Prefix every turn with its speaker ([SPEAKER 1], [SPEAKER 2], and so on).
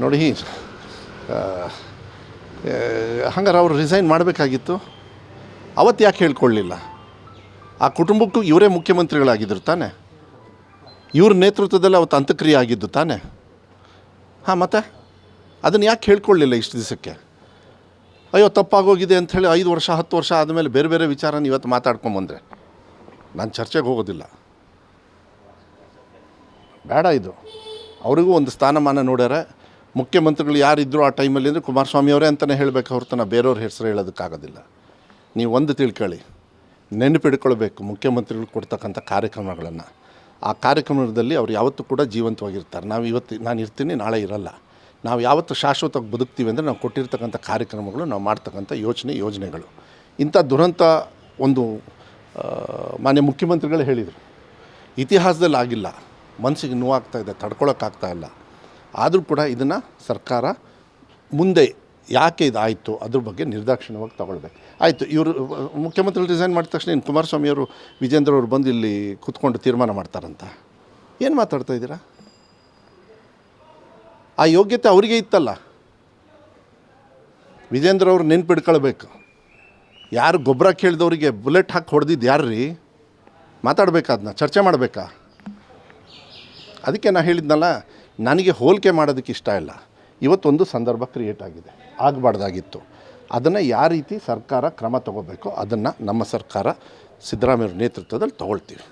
[SPEAKER 1] ನೋಡಿ ಹಂಗಾರೆ ಅವರು ರಿಸೈನ್ ಮಾಡಬೇಕಾಗಿತ್ತು. ಅವತ್ತು ಯಾಕೆ ಹೇಳ್ಕೊಳ್ಳಿಲ್ಲ? ಆ ಕುಟುಂಬಕ್ಕೂ ಇವರೇ ಮುಖ್ಯಮಂತ್ರಿಗಳಾಗಿದ್ದರು ತಾನೆ, ಇವ್ರ ನೇತೃತ್ವದಲ್ಲಿ ಅವತ್ತು ಅಂತ್ಯಕ್ರಿಯೆ ಆಗಿದ್ದು ತಾನೆ. ಹಾಂ, ಮತ್ತೆ ಅದನ್ನು ಯಾಕೆ ಹೇಳ್ಕೊಳ್ಳಿಲ್ಲ ಇಷ್ಟು ದಿವಸಕ್ಕೆ? ಅಯ್ಯೋ ತಪ್ಪಾಗೋಗಿದೆ ಅಂಥೇಳಿ 5 ವರ್ಷ 10 ವರ್ಷ ಆದಮೇಲೆ ಬೇರೆ ಬೇರೆ ವಿಚಾರನ ಇವತ್ತು ಮಾತಾಡ್ಕೊಂಬಂದರೆ ನಾನು ಚರ್ಚೆಗೆ ಹೋಗೋದಿಲ್ಲ. ಬೇಡ, ಇದು ಅವ್ರಿಗೂ ಒಂದು ಸ್ಥಾನಮಾನ ನೋಡ್ಯಾರ. ಮುಖ್ಯಮಂತ್ರಿಗಳು ಯಾರಿದ್ದರು ಆ ಟೈಮಲ್ಲಿ ಅಂದರೆ ಕುಮಾರಸ್ವಾಮಿ ಅವರೇ ಅಂತಲೇ ಹೇಳಬೇಕು ಹೊರತು ನಾವು ಬೇರೆಯವ್ರ ಹೆಸರು ಹೇಳೋದಕ್ಕಾಗೋದಿಲ್ಲ. ನೀವು ಒಂದು ತಿಳ್ಕೊಳ್ಳಿ, ನೆನಪಿಡ್ಕೊಳ್ಬೇಕು ಮುಖ್ಯಮಂತ್ರಿಗಳು ಕೊಡ್ತಕ್ಕಂಥ ಕಾರ್ಯಕ್ರಮಗಳನ್ನು. ಆ ಕಾರ್ಯಕ್ರಮದಲ್ಲಿ ಅವ್ರು ಯಾವತ್ತೂ ಕೂಡ ಜೀವಂತವಾಗಿರ್ತಾರೆ. ನಾನು ಇರ್ತೀನಿ, ನಾಳೆ ಇರಲ್ಲ. ನಾವು ಯಾವತ್ತು ಶಾಶ್ವತವಾಗಿ ಬದುಕ್ತೀವಿ ಅಂದರೆ ನಾವು ಕೊಟ್ಟಿರ್ತಕ್ಕಂಥ ಕಾರ್ಯಕ್ರಮಗಳು, ನಾವು ಮಾಡ್ತಕ್ಕಂಥ ಯೋಜನೆಗಳು. ಇಂಥ ದುರಂತ ಒಂದು ಮಾನ್ಯ ಮುಖ್ಯಮಂತ್ರಿಗಳು ಹೇಳಿದರು, ಇತಿಹಾಸದಲ್ಲಿ ಆಗಿಲ್ಲ. ಮನಸ್ಸಿಗೆ ನೋವಾಗ್ತಾಯಿದೆ, ತಡ್ಕೊಳಕ್ಕಾಗ್ತಾಯಿಲ್ಲ. ಆದರೂ ಕೂಡ ಇದನ್ನು ಸರ್ಕಾರ ಮುಂದೆ ಯಾಕೆ ಇದಾಯಿತು ಅದ್ರ ಬಗ್ಗೆ ನಿರ್ದಾಕ್ಷಿಣ್ಯವಾಗಿ ತಗೊಳ್ಬೇಕು. ಆಯಿತು, ಇವರು ಮುಖ್ಯಮಂತ್ರಿಗಳು ರಿಸೈನ್ ಮಾಡಿದ ತಕ್ಷಣ ಇನ್ನು ಕುಮಾರಸ್ವಾಮಿಯವರು ವಿಜೇಂದ್ರ ಅವರು ಬಂದು ಇಲ್ಲಿ ಕೂತ್ಕೊಂಡು ತೀರ್ಮಾನ ಮಾಡ್ತಾರಂತ ಏನು ಮಾತಾಡ್ತಾ ಇದ್ದೀರಾ? ಆ ಯೋಗ್ಯತೆ ಅವರಿಗೆ ಇತ್ತಲ್ಲ. ವಿಜೇಂದ್ರ ಅವರು ನೆನ್ಪಿಡ್ಕೊಳ್ಬೇಕು. ಯಾರು ಗೊಬ್ಬರ ಕೇಳಿದವರಿಗೆ ಬುಲೆಟ್ ಹಾಕಿ ಹೊಡೆದಿದ್ದು ಯಾರ್ರೀ? ಮಾತಾಡಬೇಕಾ? ಅದನ್ನ ಚರ್ಚೆ ಮಾಡಬೇಕಾ? ಅದಕ್ಕೆ ನಾನು ಹೇಳಿದ್ನಲ್ಲ, ನನಗೆ ಹೋಲಿಕೆ ಮಾಡೋದಕ್ಕೆ ಇಷ್ಟ ಇಲ್ಲ. ಇವತ್ತೊಂದು ಸಂದರ್ಭ ಕ್ರಿಯೇಟ್ ಆಗಿದೆ, ಆಗಬಾರ್ದಾಗಿತ್ತು. ಅದನ್ನು ಯಾವ ರೀತಿ ಸರ್ಕಾರ ಕ್ರಮ ತಗೋಬೇಕೋ ಅದನ್ನು ನಮ್ಮ ಸರ್ಕಾರ ಸಿದ್ದರಾಮಯ್ಯ ನೇತೃತ್ವದಲ್ಲಿ ತಗೊಳ್ತೀವಿ.